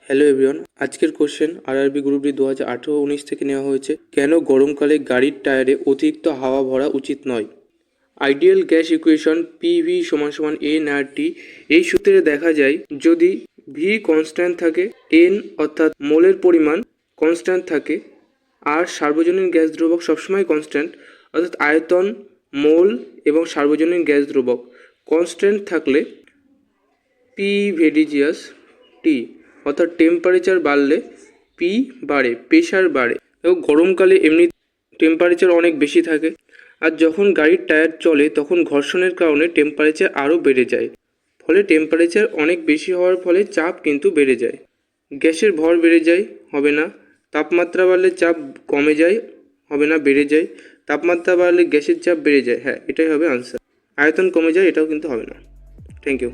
Hello everyone, আজকের question RRB group D 2018-19 থেকে নেওয়া হয়েছে। কেন গরমকালে গাড়ির টায়ারে অতিরিক্ত হাওয়া ভরা উচিত নয়? আইডিয়াল গ্যাস ইকুয়েশন পিভি সমান এন আর টি। এই সূত্রে দেখা যায় যদি ভি কনস্ট্যান্ট থাকে, এন অর্থাৎ মোলের পরিমাণ কনস্ট্যান্ট থাকে, আর সার্বজনীন গ্যাস দ্রবক সবসময় কনস্ট্যান্ট অর্থাৎ আয়তন, মোল এবং সার্বজনীন গ্যাস দ্রবক কনস্ট্যান্ট থাকলে পি ভেডিজিয়াস টি অর্থাৎ টেম্পারেচার বাড়লে পি বাড়ে, প্রেশার বাড়ে। এবং গরমকালে এমনি টেম্পারেচার অনেক বেশি থাকে, আর যখন গাড়ির টায়ার চলে তখন ঘর্ষণের কারণে টেম্পারেচার আরও বেড়ে যায়, ফলে টেম্পারেচার অনেক বেশি হওয়ার ফলে চাপ কিন্তু বেড়ে যায়। গ্যাসের ভর বেড়ে যায়, হবে না। তাপমাত্রা বাড়লে চাপ কমে যায়, হবে না, বেড়ে যায়। তাপমাত্রা বাড়লে গ্যাসের চাপ বেড়ে যায়, হ্যাঁ এটাই হবে আনসার। আয়তন কমে যায়, এটাও কিন্তু হবে না। Thank you.